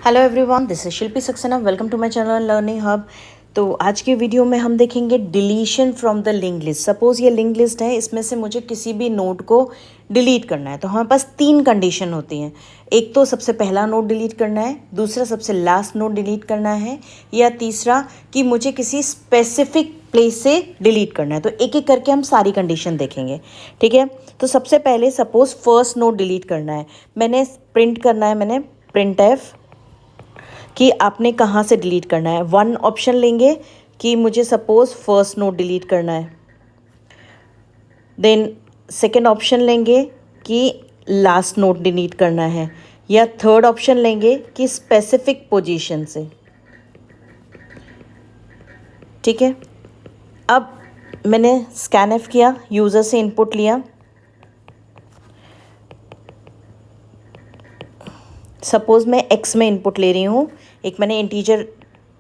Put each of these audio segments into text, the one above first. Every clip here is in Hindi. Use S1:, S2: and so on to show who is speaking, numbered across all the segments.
S1: Hello everyone, this is Shilpi Saxena. Welcome to my channel learning hub. तो आज के वीडियो में हम देखेंगे deletion from the link list. Suppose ये लिंक लिस्ट है, इसमें से मुझे किसी भी नोड को डिलीट करना है तो हमारे पास तीन कंडीशन होती हैं। एक तो सबसे पहला नोड डिलीट करना है, दूसरा सबसे लास्ट नोड डिलीट करना है, या तीसरा कि मुझे किसी स्पेसिफिक प्लेस से डिलीट करना है। तो एक एक करके हम सारी कंडीशन देखेंगे, ठीक है। तो सबसे पहले सपोज फर्स्ट नोड डिलीट करना है, मैंने प्रिंट करना है, मैंने प्रिंट एफ कि आपने कहाँ से डिलीट करना है। वन ऑप्शन लेंगे कि मुझे सपोज फर्स्ट नोड डिलीट करना है, देन सेकेंड ऑप्शन लेंगे कि लास्ट नोड डिलीट करना है, या थर्ड ऑप्शन लेंगे कि स्पेसिफिक पोजीशन से, ठीक है। अब मैंने स्कैन एफ किया, यूज़र से इनपुट लिया, सपोज़ मैं x में इनपुट ले रही हूँ, एक मैंने इंटीजर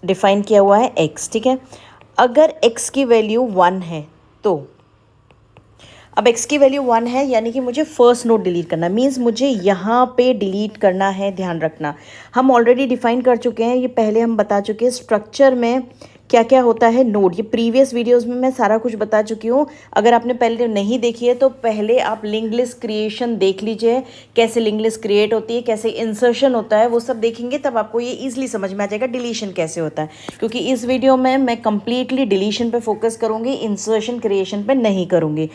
S1: डिफाइन किया हुआ है x, ठीक है। अगर x की वैल्यू 1 है तो अब x की वैल्यू 1 है यानी कि मुझे फर्स्ट नोड डिलीट करना, मीन्स मुझे यहाँ पे डिलीट करना है। ध्यान रखना, हम ऑलरेडी डिफाइन कर चुके हैं, ये पहले हम बता चुके हैं स्ट्रक्चर में क्या क्या होता है नोड। ये प्रीवियस वीडियोस में मैं सारा कुछ बता चुकी हूँ। अगर आपने पहले नहीं देखी है तो पहले आप लिंक लिस्ट क्रिएशन देख लीजिए, कैसे लिंक लिस्ट क्रिएट होती है, कैसे इंसर्शन होता है, वो सब देखेंगे तब आपको ये ईजिली समझ में आ जाएगा डिलीशन कैसे होता है। क्योंकि इस वीडियो में मैं कंप्लीटली डिलीशन पे फोकस करूँगी, इंसर्शन क्रिएशन पे नहीं करूँगी।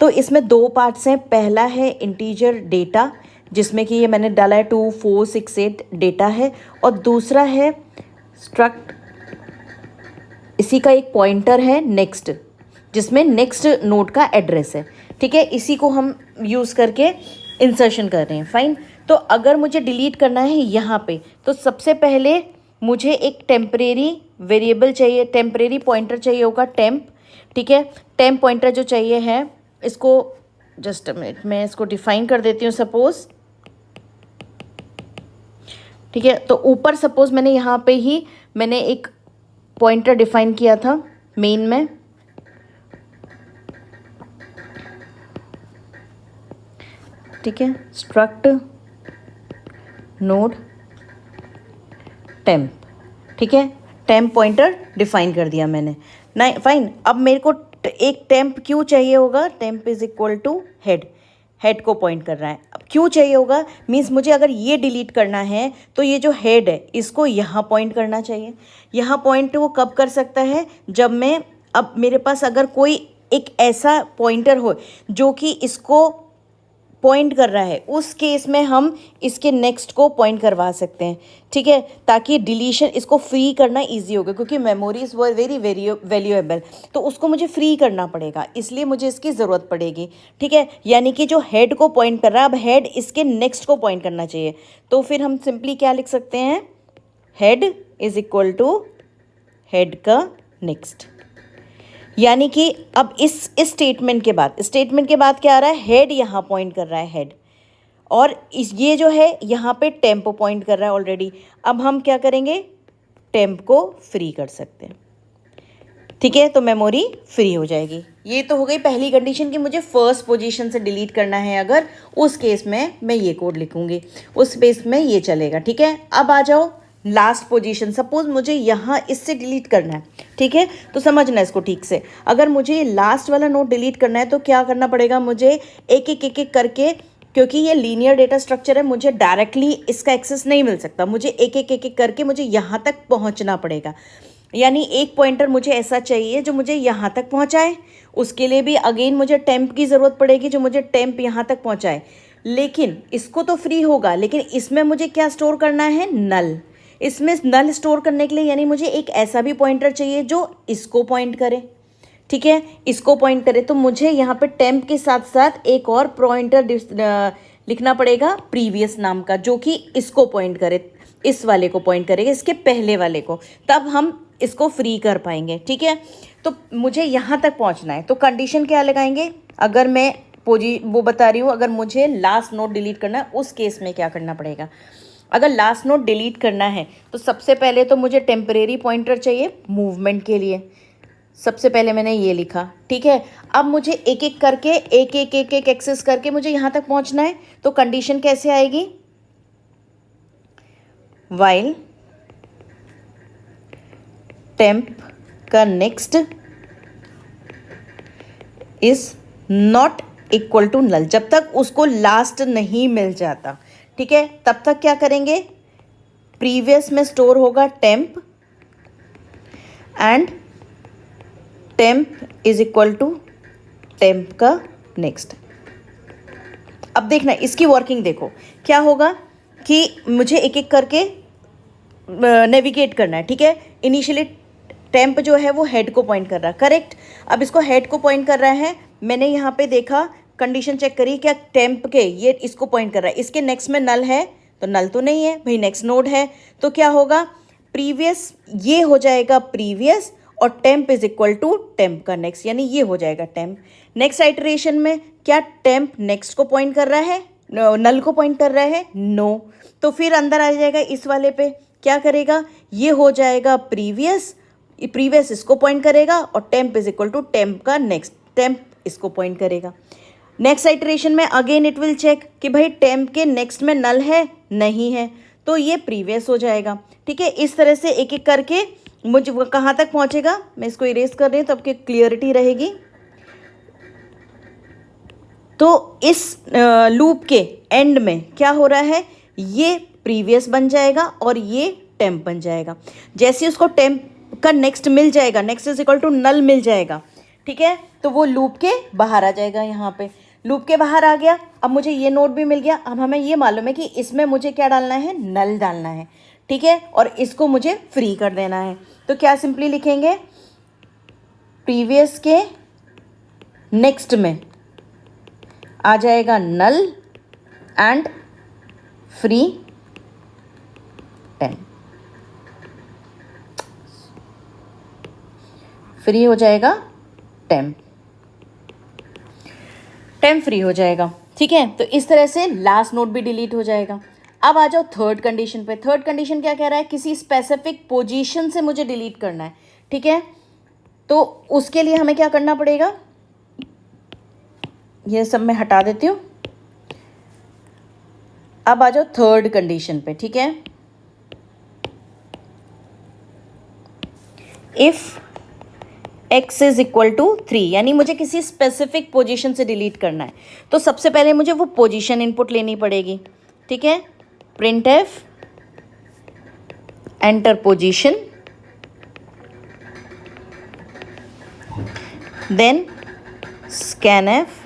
S1: तो इसमें दो पार्ट्स हैं। पहला है इंटीजर डेटा, जिसमें कि ये मैंने डाला है 2 4 6 8 डेटा है, और दूसरा है स्ट्रक्ट, इसी का एक पॉइंटर है नेक्स्ट, जिसमें नेक्स्ट नोड का एड्रेस है, ठीक है। इसी को हम यूज़ करके इंसर्शन कर रहे हैं, फाइन। तो अगर मुझे डिलीट करना है यहाँ पे, तो सबसे पहले मुझे एक टेम्परेरी वेरिएबल चाहिए, टेम्परेरी पॉइंटर चाहिए होगा, टेम्प, ठीक है। टेम्प पॉइंटर जो चाहिए है, इसको जस्ट मिनट मैं इसको डिफाइन कर देती हूँ सपोज, ठीक है। तो ऊपर सपोज मैंने यहाँ पे ही मैंने एक पॉइंटर डिफाइन किया था मेन में, ठीक है, स्ट्रक्ट नोड टेम्प, ठीक है। टेम्प पॉइंटर डिफाइन कर दिया मैंने, नहीं फाइन। अब मेरे को एक टेम्प क्यों चाहिए होगा, temp is equal to head, head को पॉइंट कर रहा है। अब क्यों चाहिए होगा, मीन्स मुझे अगर ये डिलीट करना है तो ये जो हेड है इसको यहाँ पॉइंट करना चाहिए। यहाँ पॉइंट वो कब कर सकता है, जब मैं, अब मेरे पास अगर कोई एक ऐसा पॉइंटर हो जो कि इसको पॉइंट कर रहा है, उस केस में हम इसके नेक्स्ट को पॉइंट करवा सकते हैं, ठीक है, ताकि डिलीशन इसको फ्री करना इजी होगा। क्योंकि मेमोरीज वर वेरी वैल्यूएबल, तो उसको मुझे फ्री करना पड़ेगा, इसलिए मुझे इसकी ज़रूरत पड़ेगी, ठीक है। यानी कि जो हेड को पॉइंट कर रहा है, अब हेड इसके नेक्स्ट को पॉइंट करना चाहिए। तो फिर हम सिंपली क्या लिख सकते हैं, head is equal to head का नेक्स्ट। यानी कि अब इस स्टेटमेंट के बाद क्या आ रहा है, हेड यहाँ पॉइंट कर रहा है, हेड, और ये जो है यहाँ पे टेम्प पॉइंट कर रहा है ऑलरेडी। अब हम क्या करेंगे, टेम्प को फ्री कर सकते हैं, ठीक है। तो मेमोरी फ्री हो जाएगी। ये तो हो गई पहली कंडीशन कि मुझे फर्स्ट पोजीशन से डिलीट करना है। अगर उस केस में मैं ये कोड लिखूंगी, उस केस में ये चलेगा, ठीक है। अब आ जाओ लास्ट पोजीशन, सपोज मुझे यहाँ इससे डिलीट करना है, ठीक है। तो समझना इसको ठीक से, अगर मुझे लास्ट वाला नोड डिलीट करना है तो क्या करना पड़ेगा, मुझे एक एक करके, क्योंकि ये लीनियर डेटा स्ट्रक्चर है, मुझे डायरेक्टली इसका एक्सेस नहीं मिल सकता, मुझे एक एक करके मुझे यहाँ तक पहुँचना पड़ेगा। यानी एक पॉइंटर मुझे ऐसा चाहिए जो मुझे यहाँ तक पहुँचाए, उसके लिए भी अगेन मुझे टेम्प की ज़रूरत पड़ेगी जो मुझे टेम्प यहाँ तक पहुँचाए। लेकिन इसको तो फ्री होगा, लेकिन इसमें मुझे क्या स्टोर करना है, नल। इसमें नल स्टोर करने के लिए यानी मुझे एक ऐसा भी पॉइंटर चाहिए जो इसको पॉइंट करे, ठीक है, इसको पॉइंट करे। तो मुझे यहाँ पे टेम्प के साथ साथ एक और पॉइंटर लिखना पड़ेगा प्रीवियस नाम का, जो कि इसको पॉइंट करे, इस वाले को पॉइंट करेगा, इसके पहले वाले को, तब हम इसको फ्री कर पाएंगे, ठीक है। तो मुझे यहाँ तक पहुँचना है, तो कंडीशन क्या लगाएंगे, अगर मैं वो बता रही हूँ, अगर मुझे लास्ट नोड डिलीट करना है उस केस में क्या करना पड़ेगा। अगर लास्ट नोड डिलीट करना है तो सबसे पहले तो मुझे टेम्परेरी पॉइंटर चाहिए मूवमेंट के लिए, सबसे पहले मैंने ये लिखा, ठीक है। अब मुझे एक एक करके एक एक्सेस करके मुझे यहाँ तक पहुँचना है। तो कंडीशन कैसे आएगी, वाइल टेम्प का next is not equal to null, जब तक उसको लास्ट नहीं मिल जाता, ठीक है, तब तक क्या करेंगे, प्रीवियस में स्टोर होगा temp and temp is equal to temp का नेक्स्ट। अब देखना इसकी वर्किंग देखो क्या होगा कि मुझे एक एक करके नेविगेट करना है, ठीक है। इनिशियली टेम्प जो है वो हेड को पॉइंट कर रहा है, करेक्ट। अब इसको हेड को पॉइंट कर रहा है, मैंने यहाँ पे देखा, कंडीशन चेक करी, क्या टेम्प के ये इसको पॉइंट कर रहा है, इसके नेक्स्ट में नल है, तो नल तो नहीं है भाई, नेक्स्ट नोड है, तो क्या होगा, प्रीवियस ये हो जाएगा प्रीवियस और temp is equal to temp का नेक्स्ट, यानी ये हो जाएगा टेम्प। नेक्स्ट आइटरेशन में क्या टेम्प नेक्स्ट को पॉइंट कर रहा है, नल को पॉइंट कर रहा है, नो, तो फिर अंदर आ जाएगा इस वाले पे, क्या करेगा, ये हो जाएगा प्रीवियस, प्रीवियस इसको पॉइंट करेगा और temp is equal to temp का नेक्स्ट, टेम्प इसको पॉइंट करेगा। नेक्स्ट आइटरेशन में अगेन इट विल चेक कि भाई टेम्प के नेक्स्ट में नल है, नहीं है, तो ये प्रीवियस हो जाएगा, ठीक है। इस तरह से एक एक करके मुझे कहाँ तक पहुँचेगा, मैं इसको इरेज कर रही हूँ तो आपकी क्लियरिटी रहेगी। तो इस लूप के एंड में क्या हो रहा है, ये प्रीवियस बन जाएगा और ये टेम्प बन जाएगा। जैसे उसको टेम्प का नेक्स्ट मिल जाएगा, next is equal to null मिल जाएगा, ठीक है, तो वो लूप के बाहर आ जाएगा। यहाँ पे लूप के बाहर आ गया, अब मुझे ये नोड भी मिल गया। अब हमें ये मालूम है कि इसमें मुझे क्या डालना है, नल डालना है, ठीक है, और इसको मुझे फ्री कर देना है। तो क्या सिंपली लिखेंगे, प्रीवियस के नेक्स्ट में आ जाएगा null and free temp, free हो जाएगा टेम्प, टेम्प फ्री हो जाएगा, ठीक है। तो इस तरह से लास्ट नोड भी डिलीट हो जाएगा। अब आ जाओ थर्ड कंडीशन पे। थर्ड कंडीशन क्या कह रहा है, किसी स्पेसिफिक पोजीशन से मुझे डिलीट करना है, ठीक है, तो उसके लिए हमें क्या करना पड़ेगा, ये सब मैं हटा देती हूँ। अब आ जाओ थर्ड कंडीशन पे, ठीक है। If x is equal to 3, यानी मुझे किसी स्पेसिफिक पोजीशन से डिलीट करना है, तो सबसे पहले मुझे वो पोजीशन इनपुट लेनी पड़ेगी, ठीक है। Printf enter position, then scanf,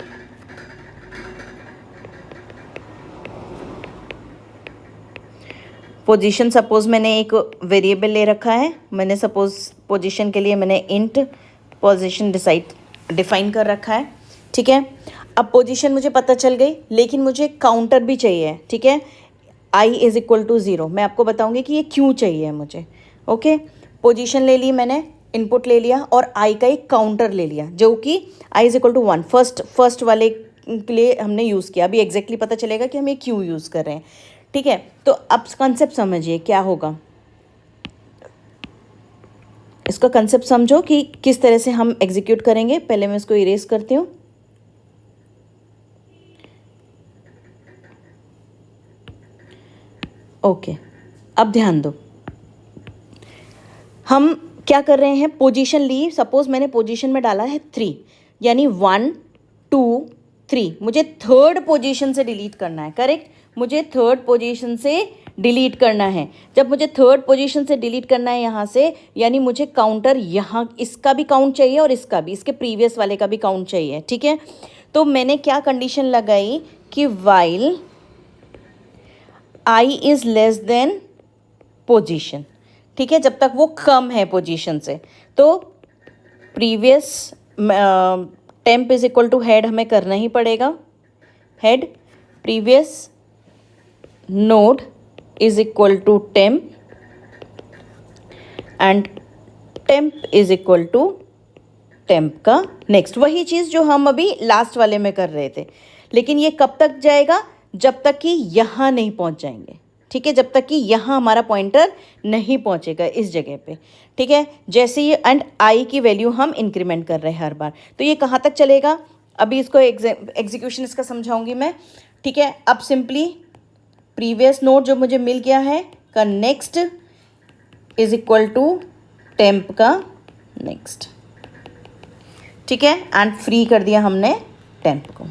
S1: position suppose मैंने एक वेरिएबल ले रखा है, मैंने सपोज पोजीशन के लिए मैंने इंट पोजीशन डिफाइन कर रखा है, ठीक है। अब पोजीशन मुझे पता चल गई, लेकिन मुझे काउंटर भी चाहिए, ठीक है। i इज इक्वल टू 0, मैं आपको बताऊंगी कि ये क्यों चाहिए मुझे, ओके। पोजीशन ले ली मैंने, इनपुट ले लिया और i का एक काउंटर ले लिया, जो कि i is equal to 1 first वाले के लिए हमने यूज़ किया। अभी एग्जैक्टली पता चलेगा कि हम ये क्यों यूज़ कर रहे हैं, ठीक है। तो अब कॉन्सेप्ट समझिए क्या होगा, इसका कंसेप्ट समझो कि किस तरह से हम एग्जीक्यूट करेंगे। पहले मैं इसको इरेज करती हूँ। ओके, अब ध्यान दो, हम क्या कर रहे हैं, पोजीशन ली, सपोज मैंने पोजीशन में डाला है 3, यानी 1 2 3, मुझे थर्ड पोजीशन से डिलीट करना है, करेक्ट, मुझे थर्ड पोजीशन से डिलीट करना है। जब मुझे थर्ड पोजीशन से डिलीट करना है यहाँ से, यानी मुझे काउंटर यहाँ, इसका भी काउंट चाहिए और इसका भी, इसके प्रीवियस वाले का भी काउंट चाहिए, ठीक है। तो मैंने क्या कंडीशन लगाई कि while i is less then position, ठीक है, जब तक वो कम है पोजीशन से। तो previous temp is equal to head हमें करना ही पड़ेगा, head previous node is equal to temp and temp is equal to temp का नेक्स्ट, वही चीज़ जो हम अभी लास्ट वाले में कर रहे थे। लेकिन ये कब तक जाएगा, जब तक कि यहाँ नहीं पहुँच जाएंगे, ठीक है, जब तक कि यहाँ हमारा पॉइंटर नहीं पहुँचेगा इस जगह पे, ठीक है। जैसे ये एंड आई की वैल्यू हम इंक्रीमेंट कर रहे हैं हर बार, तो ये कहाँ तक चलेगा, अभी इसको एग्जीक्यूशन इसका समझाऊंगी मैं, ठीक है। अब सिंपली प्रीवियस नोड जो मुझे मिल गया है, का next is equal to temp का नेक्स्ट, ठीक है, एंड फ्री कर दिया हमने टेम्प को,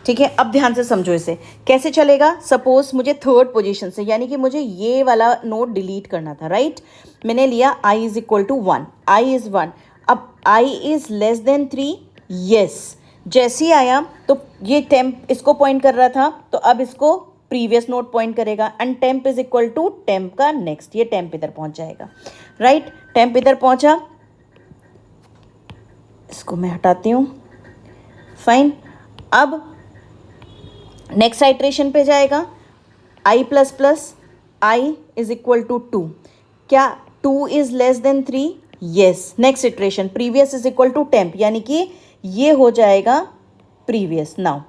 S1: ठीक है। अब ध्यान से समझो इसे कैसे चलेगा। सपोज मुझे थर्ड पोजीशन से, यानी कि मुझे ये वाला नोड डिलीट करना था, राइट। मैंने लिया i is equal to 1, i is 1। अब i is less than 3, yes. जैसे ही आया तो ये टेम्प इसको पॉइंट कर रहा था, तो अब इसको प्रीवियस नोड पॉइंट करेगा, and temp is equal to temp का नेक्स्ट। ये टेम्प इधर पहुंच जाएगा, राइट। टेम्प इधर पहुंचा, इसको मैं हटाती हूँ, फाइन। अब नेक्स्ट आइट्रेशन पे जाएगा, i plus plus I is equal to 2। क्या 2 is less than 3, yes. Next iteration previous is equal to temp, यानी कि ये हो जाएगा प्रीवियस नाउ,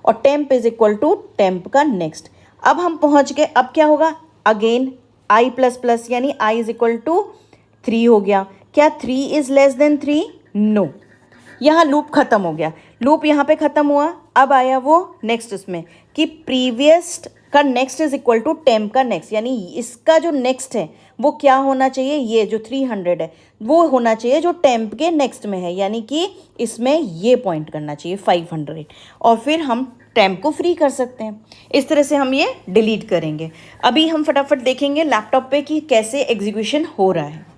S1: और temp is equal to temp का नेक्स्ट। अब हम पहुंच गए, अब क्या होगा, अगेन i प्लस प्लस, यानी i इज इक्वल टू 3 हो गया। क्या 3 इज लेस देन 3, नो। यहाँ लूप खत्म हो गया, लूप यहाँ पे खत्म हुआ। अब आया वो नेक्स्ट उसमें कि प्रीवियस का next is equal to temp का नेक्स्ट, यानी इसका जो नेक्स्ट है वो क्या होना चाहिए, ये जो 300 है वो होना चाहिए जो टेम्प के नेक्स्ट में है, यानी कि इसमें ये पॉइंट करना चाहिए 500, और फिर हम टेम्प को फ्री कर सकते हैं। इस तरह से हम ये डिलीट करेंगे। अभी हम फटाफट देखेंगे लैपटॉप पे कि कैसे एग्जीक्यूशन हो रहा है।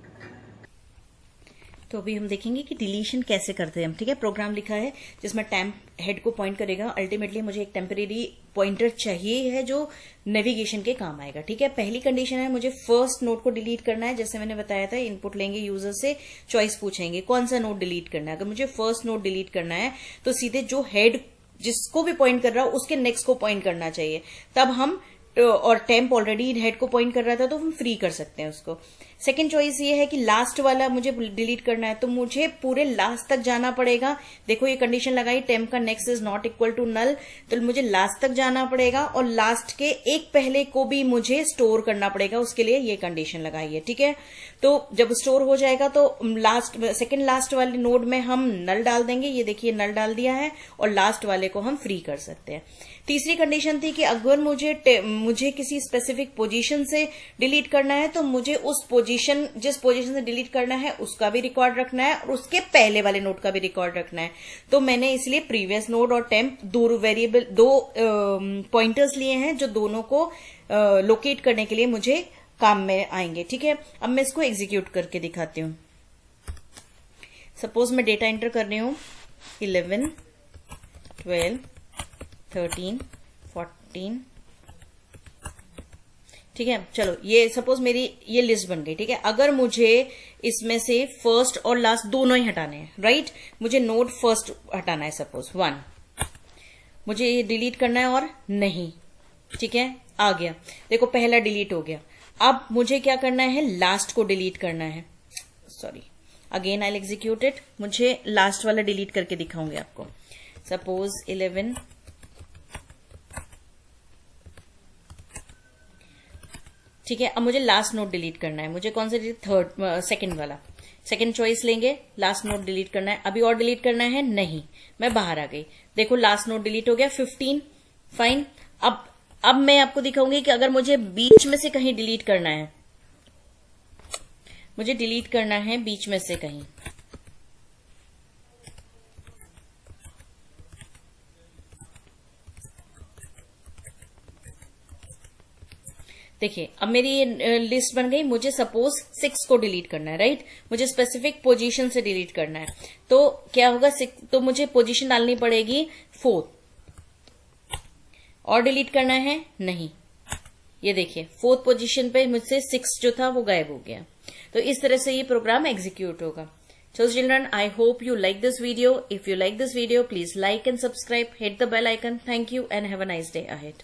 S1: तो अभी हम देखेंगे कि डिलीशन कैसे करते हैं हम, ठीक है। प्रोग्राम लिखा है जिसमें टेम्प हेड को पॉइंट करेगा। अल्टीमेटली मुझे एक टेम्परेरी पॉइंटर चाहिए है जो नेविगेशन के काम आएगा, ठीक है। पहली कंडीशन है मुझे फर्स्ट नोड को डिलीट करना है। जैसे मैंने बताया था, इनपुट लेंगे यूजर से, चॉइस पूछेंगे कौन सा नोड डिलीट करना है। अगर मुझे फर्स्ट नोड डिलीट करना है तो सीधे जो हेड जिसको भी पॉइंट कर रहा हो उसके नेक्स्ट को पॉइंट करना चाहिए, तब हम, और टेम्प ऑलरेडी हेड को पॉइंट कर रहा था तो हम फ्री कर सकते हैं उसको। सेकंड चॉइस ये है कि लास्ट वाला मुझे डिलीट करना है, तो मुझे पूरे लास्ट तक जाना पड़ेगा। देखो ये कंडीशन लगाई, टेम्प का next is not equal to null, तो मुझे लास्ट तक जाना पड़ेगा, और लास्ट के एक पहले को भी मुझे स्टोर करना पड़ेगा, उसके लिए ये कंडीशन लगाई है, ठीक है। तो जब स्टोर हो जाएगा तो लास्ट, सेकेंड लास्ट वाले नोड में हम नल डाल देंगे। ये देखिए नल डाल दिया है, और लास्ट वाले को हम फ्री कर सकते हैं। तीसरी कंडीशन थी कि अगर मुझे किसी स्पेसिफिक पोजीशन से डिलीट करना है तो मुझे उस पोजीशन, जिस पोजीशन से डिलीट करना है उसका भी रिकॉर्ड रखना है, और उसके पहले वाले नोड का भी रिकॉर्ड रखना है। तो मैंने इसलिए प्रीवियस नोड और टेम्प दो पॉइंटर्स लिए हैं जो दोनों को लोकेट करने के लिए मुझे काम में आएंगे, ठीक है। अब मैं इसको एग्जीक्यूट करके दिखाती हूँ। सपोज मैं डेटा एंटर कर रही हूँ 11, 12, 13, 14, ठीक है। चलो ये सपोज मेरी ये लिस्ट बन गई, ठीक है। अगर मुझे इसमें से फर्स्ट और लास्ट दोनों ही हटाने हैं, राइट, मुझे नोड फर्स्ट हटाना है, सपोज 1, मुझे ये डिलीट करना है और नहीं, ठीक है, आ गया। देखो पहला डिलीट हो गया। अब मुझे क्या करना है, लास्ट को डिलीट करना है। Sorry, again I execute it. मुझे लास्ट वाला डिलीट करके दिखाऊंगी आपको। सपोज 11, ठीक है। अब मुझे लास्ट नोट डिलीट करना है। मुझे कौन सा थर्ड, सेकंड वाला, सेकंड चॉइस लेंगे, लास्ट नोट डिलीट करना है। अभी और डिलीट करना है, नहीं, मैं बाहर आ गई। देखो लास्ट नोट डिलीट हो गया 15, फाइन। अब मैं आपको दिखाऊंगी कि अगर मुझे बीच में से कहीं डिलीट करना है, मुझे डिलीट करना है बीच में से कहीं, देखिए अब मेरी ये लिस्ट बन गई। मुझे सपोज 6 को डिलीट करना है, राइट, मुझे स्पेसिफिक पोजीशन से डिलीट करना है। तो क्या होगा, 6, तो मुझे पोजीशन डालनी पड़ेगी 4, और डिलीट करना है, नहीं, ये देखिए 4th पोजीशन पे मुझसे 6 जो था वो गायब हो गया। तो इस तरह से ये प्रोग्राम एग्जीक्यूट होगा। So children, I hope you like this video. If you like this video, please like and subscribe, hit the bell icon. Thank you and have a nice day ahead.